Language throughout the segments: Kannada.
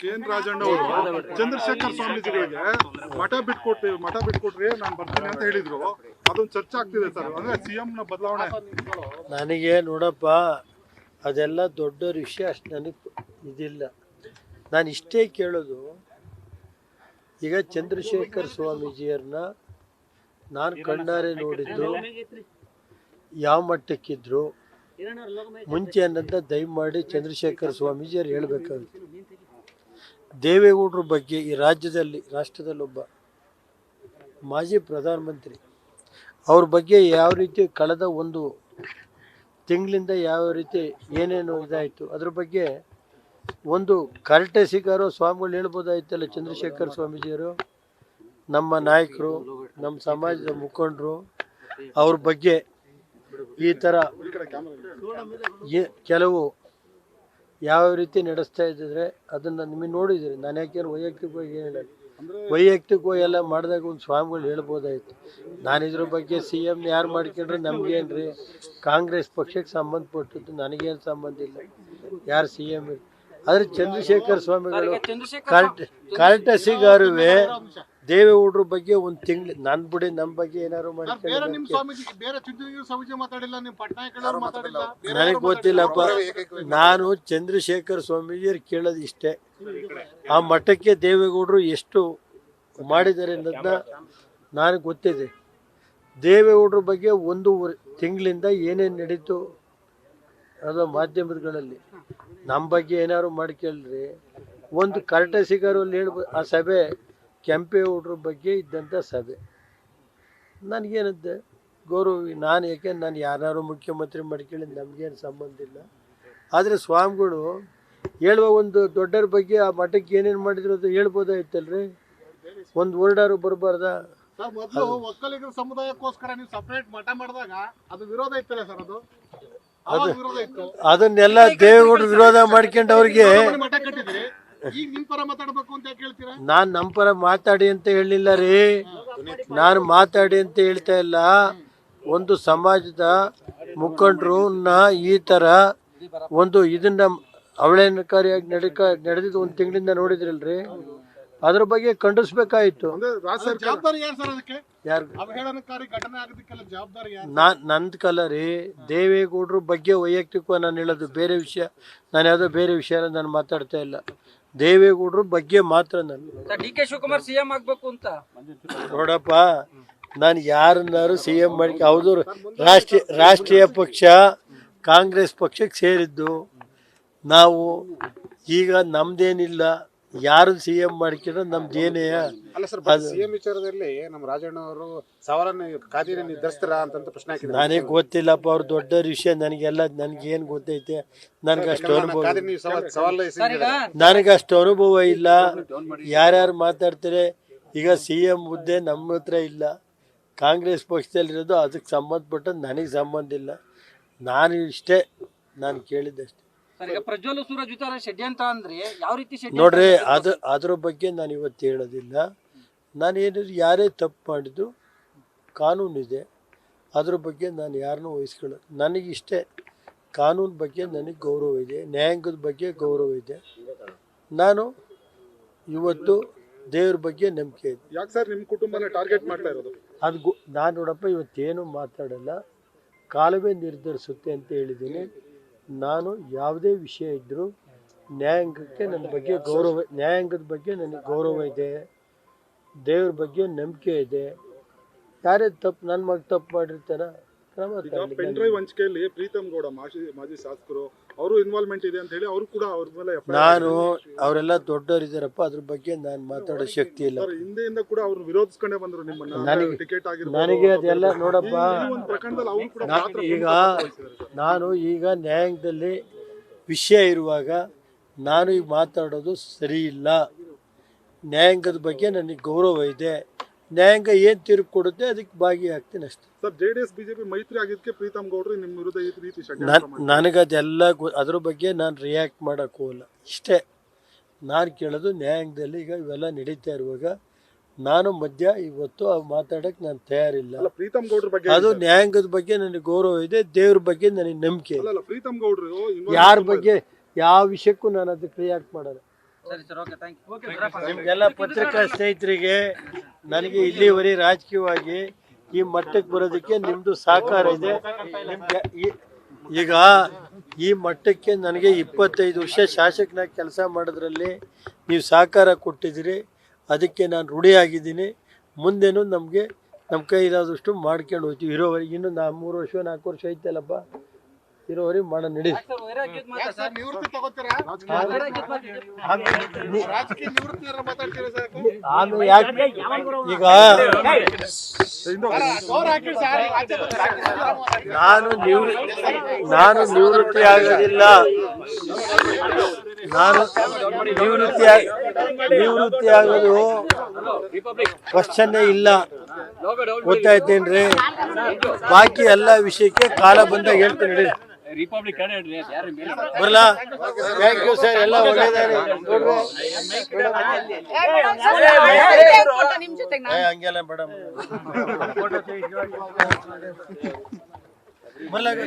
ಕೆ.ಎನ್. ರಾಜಣ್ಣ ಅವರು ಚಂದ್ರಶೇಖರ್ ಸ್ವಾಮೀಜಿಗಳಿಗೆ ಮಠ ಬಿಟ್ಕೊಟ್ರಿ ನಾನು ಬರ್ತೀನಿ ಅಂತ ಹೇಳಿದ್ರು. ಅದೊಂದು ಚರ್ಚೆ ಆಗ್ತಿದೆ ಸರ್, ಅಂದ್ರೆ ಸಿಎಂ ನ ಬದಲಾವಣೆ. ನನಗೆ ನೋಡಪ್ಪ, ಅದೆಲ್ಲ ದೊಡ್ಡ ವಿಷಯ, ಅಷ್ಟು ನನಗೆ ಇದಿಲ್ಲ. ನಾನು ಇಷ್ಟೇ ಕೇಳೋದು, ಈಗ ಚಂದ್ರಶೇಖರ್ ಸ್ವಾಮೀಜಿಯವ್ರನ್ನ ನಾನು ಕಣ್ಣಾರೆ ನೋಡಿದ್ದು ಯಾವ ಮಟ್ಟಕ್ಕಿದ್ರು ಮುಂಚೆ ಅನ್ನೋದನ್ನ ದಯಮಾಡಿ ಚಂದ್ರಶೇಖರ್ ಸ್ವಾಮೀಜಿಯವ್ರು ಹೇಳಬೇಕಾಗುತ್ತೆ. ದೇವೇಗೌಡರ ಬಗ್ಗೆ ಈ ರಾಷ್ಟ್ರದಲ್ಲೊಬ್ಬ ಮಾಜಿ ಪ್ರಧಾನಮಂತ್ರಿ, ಅವ್ರ ಬಗ್ಗೆ ಯಾವ ರೀತಿ ಕಳೆದ ಒಂದು ತಿಂಗಳಿಂದ ಯಾವ ರೀತಿ ಏನೇನು ಇದಾಯಿತು ಅದ್ರ ಬಗ್ಗೆ ಒಂದು ಕರ್ಟೆಸಿಗಾರೋ ಸ್ವಾಮಿಗಳು ಹೇಳ್ಬೋದಾಯ್ತಲ್ಲ. ಚಂದ್ರಶೇಖರ್ ಸ್ವಾಮೀಜಿಯವರು ನಮ್ಮ ನಾಯಕರು, ನಮ್ಮ ಸಮಾಜದ ಮುಖಂಡರು, ಅವ್ರ ಬಗ್ಗೆ ಈ ಥರ ಕೆಲವು ಯಾವ ರೀತಿ ನಡೆಸ್ತಾ ಇದ್ದಿದ್ರೆ ಅದನ್ನು ನಿಮಗೆ ನೋಡಿದ್ದೀರಿ. ನಾನು ಯಾಕೆಂದ್ರೆ ವೈಯಕ್ತಿಕವಾಗಿ ಹೇಳ ವೈಯಕ್ತಿಕವಾಗಿ ಎಲ್ಲ ಮಾಡಿದಾಗ ಒಂದು ಸ್ವಾಮಿಗಳು ಹೇಳ್ಬೋದಾಯ್ತು. ನಾನು ಇದ್ರ ಬಗ್ಗೆ CM ಯಾರು ಮಾಡ್ಕೊಂಡ್ರೆ ನಮಗೇನು ರೀ, ಕಾಂಗ್ರೆಸ್ ಪಕ್ಷಕ್ಕೆ ಸಂಬಂಧಪಟ್ಟದ್ದು, ನನಗೇನು ಸಂಬಂಧ ಇಲ್ಲ. ಯಾರು CM ಆದರೆ ಚಂದ್ರಶೇಖರ್ ಸ್ವಾಮಿಗಳು ಕರ್ಟೆಸಿಗಾರುವೆ ದೇವೇಗೌಡರ ಬಗ್ಗೆ ಒಂದು ತಿಂಗಳು ನನ್ನ ಬಿಡಿ, ನಮ್ಮ ಬಗ್ಗೆ ಏನಾದ್ರು ಮಾಡ್ಕೊಂಡು ನನಗೆ ಗೊತ್ತಿಲ್ಲಪ್ಪ. ನಾನು ಚಂದ್ರಶೇಖರ್ ಸ್ವಾಮೀಜಿಯವ್ರು ಕೇಳೋದು ಇಷ್ಟೇ, ಆ ಮಠಕ್ಕೆ ದೇವೇಗೌಡರು ಎಷ್ಟು ಮಾಡಿದ್ದಾರೆ ಅನ್ನೋದನ್ನ ನನಗೆ ಗೊತ್ತಿದೆ. ದೇವೇಗೌಡರ ಬಗ್ಗೆ ಒಂದು ತಿಂಗಳಿಂದ ಏನೇನು ನಡೀತು ಅದು ಮಾಧ್ಯಮಗಳಲ್ಲಿ, ನಮ್ಮ ಬಗ್ಗೆ ಏನಾದ್ರು ಮಾಡ್ಕೊಳ್ರಿ. ಒಂದು ಕರ್ಟೆಸಿಗಾರಲ್ಲಿ ಹೇಳ್ಬೋದು, ಆ ಸಭೆ ಕೆಂಪೇಗೌಡರ ಬಗ್ಗೆ ಇದ್ದಂಥ ಸಭೆ. ನನಗೇನಂತೆ ಗೌರವ, ನಾನು ಯಾಕೆಂದ್ರೆ ನಾನು ಯಾರು ಮುಖ್ಯಮಂತ್ರಿ ಮಾಡ್ಕೊಳ್ಳಿ ನಮಗೇನು ಸಂಬಂಧ ಇಲ್ಲ. ಆದರೆ ಸ್ವಾಮಿಗಳು ಹೇಳುವ ಒಂದು ದೊಡ್ಡರ ಬಗ್ಗೆ ಆ ಮಠಕ್ಕೆ ಏನೇನು ಮಾಡಿದ್ರು ಅದು ಹೇಳ್ಬೋದಾಯ್ತಲ್ರಿ. ಒಂದು ವರ್ಡಾರು ಬರಬಾರ್ದಾ? ಒಕ್ಕಲಿಗರ ಸಮುದಾಯಕ್ಕೋಸ್ಕರ ನೀವು ಸಪರೇಟ್ ಮಠ ಮಾಡಿದಾಗ ಅದು ವಿರೋಧ ಇತ್ತಲ್ಲ ಸರ್, ಅದನ್ನೆಲ್ಲ ದೇವೇಗೌಡರು ವಿರೋಧ ಮಾಡ್ಕೊಂಡು ಅವ್ರಿಗೆ ನಾನು ನಮ್ಮ ಪರ ಮಾತಾಡಿ ಅಂತ ಹೇಳಿಲ್ಲ ರೀ. ನಾನು ಮಾತಾಡಿ ಅಂತ ಹೇಳ್ತಾ ಇಲ್ಲ. ಒಂದು ಸಮಾಜದ ಮುಖಂಡರನ್ನ ಈ ಥರ ಒಂದು ಇದನ್ನ ಅವಳೇನಕಾರಿಯಾಗಿ ನಡೆದಿದ್ದು ಒಂದು ತಿಂಗಳಿಂದ ನೋಡಿದ್ರಲ್ರಿ, ಅದ್ರ ಬಗ್ಗೆ ಖಂಡಿಸ್ಬೇಕಾಯ್ತು. ನಂದು ಕಲ ರೀ. ದೇವೇಗೌಡರ ಬಗ್ಗೆ ವೈಯಕ್ತಿಕ ನಾನು ಹೇಳೋದು ಬೇರೆ ವಿಷಯ. ನಾನು ಯಾವುದೋ ಬೇರೆ ವಿಷಯ ನಾನು ಮಾತಾಡ್ತಾ ಇಲ್ಲ. ದೇವೇಗೌಡರ ಬಗ್ಗೆ ಮಾತ್ರ ನಾನು. DK ಶಿವಕುಮಾರ್ CM ಆಗ್ಬೇಕು ಅಂತ ನೋಡಪ್ಪ, ನಾನು ಯಾರನ್ನಾರು CM ಮಾಡಿ ಹೌದು, ರಾಷ್ಟ್ರೀಯ ಪಕ್ಷ ಕಾಂಗ್ರೆಸ್ ಪಕ್ಷಕ್ಕೆ ಸೇರಿದ್ದು ನಾವು. ಈಗ ನಮ್ದೇನಿಲ್ಲ, ಯಾರು CM ಮಾಡ್ಕೊಂಡ್ರೆ ನಮ್ದೇನೇ ಅಲ್ಲ ಸರ್. CM ವಿಚಾರದಲ್ಲಿ ನಮ್ಮ ರಾಜಣ್ಣ ಅವರು ಸವಾಲನ್ನು ಖಾತೆಯನ್ನು ನಿರ್ಧರಿಸ್ತಾರ ಅಂತ ಪ್ರಶ್ನೆ ಹಾಕಿದ್ರು. ನನಗೆ ಗೊತ್ತಿಲ್ಲಪ್ಪ, ಅವ್ರು ದೊಡ್ಡ ವಿಷಯ. ನನಗೆಲ್ಲ ನನಗೇನು ಗೊತ್ತೈತೆ, ನನಗಷ್ಟು ಅನುಭವ ಇಲ್ಲ. ಯಾರ್ಯಾರು ಮಾತಾಡ್ತಾರೆ ಈಗ CM ಹುದ್ದೆ ನಮ್ಮ ಹತ್ರ ಇಲ್ಲ, ಕಾಂಗ್ರೆಸ್ ಪಕ್ಷದಲ್ಲಿರೋದು, ಅದಕ್ಕೆ ಸಂಬಂಧಪಟ್ಟ ನನಗೆ ಸಂಬಂಧ ಇಲ್ಲ. ನಾನು ಇಷ್ಟೇ ನಾನು ಕೇಳಿದ್ದಷ್ಟೇ. ನೋಡ್ರಿ, ಅದ್ರ ಬಗ್ಗೆ ನಾನು ಇವತ್ತು ಹೇಳೋದಿಲ್ಲ. ನಾನೇನಿದ್ರು ಯಾರೇ ತಪ್ಪು ಮಾಡಿದ್ದು ಕಾನೂನಿದೆ, ಅದ್ರ ಬಗ್ಗೆ ನಾನು ಯಾರನ್ನೂ ವಹಿಸ್ಕೊಳ್ಳೋದು. ನನಗಿಷ್ಟೇ, ಕಾನೂನು ಬಗ್ಗೆ ನನಗೆ ಗೌರವ ಇದೆ, ನ್ಯಾಯಾಂಗದ ಬಗ್ಗೆ ಗೌರವ ಇದೆ. ನಾನು ಇವತ್ತು ದೇವ್ರ ಬಗ್ಗೆ ನಂಬಿಕೆ ಇದೆ. ಯಾಕೆ ಸರ್ ನಿಮ್ಮ ಕುಟುಂಬನ ಟಾರ್ಗೆಟ್ ಮಾಡ್ತಾ ಇರೋದು? ಅದು ನಾನು ನೋಡಪ್ಪ ಇವತ್ತೇನು ಮಾತಾಡಲ್ಲ, ಕಾಲವೇ ನಿರ್ಧರಿಸುತ್ತೆ ಅಂತ ಹೇಳಿದ್ದೀನಿ. ನಾನು ಯಾವುದೇ ವಿಷಯ ಇದ್ದರೂ ನ್ಯಾಯಾಂಗಕ್ಕೆ ನನ್ನ ಬಗ್ಗೆ ಗೌರವ, ನ್ಯಾಯಾಂಗದ ಬಗ್ಗೆ ನನಗೆ ಗೌರವ ಇದೆ, ದೇವ್ರ ಬಗ್ಗೆ ನಂಬಿಕೆ ಇದೆ. ಯಾರೇ ತಪ್ಪು ನನ್ನ ಮಗ ತಪ್ಪು ಮಾಡಿರ್ತಾರ ಪೆನ್ ಡ್ರೈವ್ ಹಂಚಿಕೆಯಲ್ಲಿ ಪ್ರೀತಮ್ ಗೌಡ ಮಾಜಿ ಶಾಸಕರು ಅವರು ಇನ್ವಾಲ್ವ್ಮೆಂಟ್ ಇದೆ ಅಂತ ಹೇಳಿ ಅವರು ಕೂಡ ಅವ್ರ ಮೇಲೆ ನಾನು ಅವರೆಲ್ಲ ದೊಡ್ಡವರಿದ್ದಾರಪ್ಪ, ಅದ್ರ ಬಗ್ಗೆ ನಾನು ಮಾತಾಡೋ ಶಕ್ತಿ ಇಲ್ಲ. ಹಿಂದೆಯಿಂದ ಕೂಡ ಅವ್ರು ವಿರೋಧಿಸ್ಕೊಂಡೇ ಬಂದ್ರು ನಿಮ್ಮನ್ನ. ನನಗೆ ಅದೆಲ್ಲ ನೋಡಪ್ಪ, ಈಗ ನ್ಯಾಯಾಂಗದಲ್ಲಿ ವಿಷಯ ಇರುವಾಗ ನಾನು ಈಗ ಮಾತಾಡೋದು ಸರಿ ಇಲ್ಲ. ನ್ಯಾಯಾಂಗದ ಬಗ್ಗೆ ನನಗೆ ಗೌರವ ಇದೆ. ನ್ಯಾಯಾಂಗ ಏನು ತೀರ್ಪು ಕೊಡುತ್ತೆ ಅದಕ್ಕೆ ಭಾಗಿಯಾಗ್ತೀನಿ ಅಷ್ಟೇ. ಸರ್, JDS BJP ಮೈತ್ರಿ ಆಗಿದ್ದಕ್ಕೆ ಪ್ರೀತಮ್ ಗೌಡ್ರು ನಿಮ್ಮ ವಿರುದ್ಧ ಈ ರೀತಿ ನನಗದೆಲ್ಲ ಅದ್ರ ಬಗ್ಗೆ ನಾನು ರಿಯಾಕ್ಟ್ ಮಾಡೋಕ್ಕೆ ಹೋಗಲ್ಲ. ಇಷ್ಟೇ ನಾನು ಕೇಳೋದು, ನ್ಯಾಯಾಂಗದಲ್ಲಿ ಈಗ ಇವೆಲ್ಲ ನಡೀತಾ ಇರುವಾಗ ನಾನು ಮಧ್ಯ ಇವತ್ತು ಮಾತಾಡೋಕ್ಕೆ ನಾನು ತಯಾರಿಲ್ಲ. ಪ್ರೀತಮ್ ಗೌಡ್ರ ಬಗ್ಗೆ ಅದು ನ್ಯಾಯಾಂಗದ ಬಗ್ಗೆ ನನಗೆ ಗೌರವ ಇದೆ, ದೇವ್ರ ಬಗ್ಗೆ ನನಗೆ ನಂಬಿಕೆ. ಪ್ರೀತಮ್ ಗೌಡ್ರು ಯಾರ ಬಗ್ಗೆ ಯಾವ ವಿಷಯಕ್ಕೂ ನಾನು ಅದಕ್ಕೆ ರಿಯಾಕ್ಟ್ ಮಾಡಲ್ಲ. ಸರಿ ಸರ್, ಓಕೆ, ಥ್ಯಾಂಕ್ ಯು. ನಿಮ್ಗೆಲ್ಲ ಪತ್ರಿಕಾ ಸ್ನೇಹಿತರಿಗೆ ನನಗೆ ಇಲ್ಲಿವರೆಗೆ ರಾಜಕೀಯವಾಗಿ ಈ ಮಟ್ಟಕ್ಕೆ ಬರೋದಕ್ಕೆ ನಿಮ್ಮದು ಸಹಕಾರ ಇದೆ. ನಿಮ್ಗೆ ಈಗ ಈ ಮಟ್ಟಕ್ಕೆ ನನಗೆ 25 ವರ್ಷ ಶಾಸಕನಾಗಿ ಕೆಲಸ ಮಾಡೋದ್ರಲ್ಲಿ ನೀವು ಸಹಕಾರ ಕೊಟ್ಟಿದ್ದೀರಿ, ಅದಕ್ಕೆ ನಾನು ಋಣಿಯಾಗಿದ್ದೀನಿ. ಮುಂದೇನು ನಮಗೆ ನಮ್ಮ ಕೈ ಇರೋದಷ್ಟು ಮಾಡ್ಕೊಂಡು ಹೋಗ್ತೀವಿ. ಇರೋವರೆಗೆ ಇನ್ನೂ 3 ವರ್ಷ 4 ವರ್ಷ ಐತಲ್ಲಪ್ಪ, ಇರೋವರೆಗೆ ಮಾಡೋ ನಡೀರಿ. ಆಮೇಲೆ ಯಾಕೆ ಈಗ ನಾನು ನಿವೃತ್ತಿ ಆಗೋದಿಲ್ಲ. ನಾನು ನಿವೃತ್ತಿ ಆಗೋದು ಕ್ವಶನ್ನೇ ಇಲ್ಲ. ಗೊತ್ತಾಯ್ತೇನ್ರಿ? ಬಾಕಿ ಎಲ್ಲ ವಿಷಯಕ್ಕೆ ಕಾಲ ಬಂದಾಗ ಹೇಳ್ತೀನಿ. ಬರಲಾ? ಥ್ಯಾಂಕ್ ಯು ಸರ್, ಎಲ್ಲ ಒಳ್ಳೆಯದಾರೆ. ಹಂಗೆಲ್ಲ ಮೇಡಮ್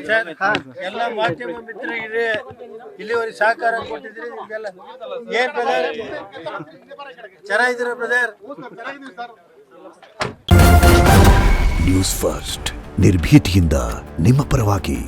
ಸರ್, ಎಲ್ಲ ಮಾಧ್ಯಮ ಮಿತ್ರರಿಗೆ ಇಲ್ಲಿವರೆಗೆ ಸಹಕಾರ ಕೊಟ್ಟಿದ್ರಿ. ನಿಮ್ಗೆಲ್ಲ ಏನ್ ಬ್ರದರ್, ಚೆನ್ನಾಗಿದ್ದೀರ ಬ್ರದರ್? ನ್ಯೂಸ್ ಫಸ್ಟ್ ನಿರ್ಭೀತಿಯಿಂದ ನಿಮ್ಮ ಪರವಾಗಿ.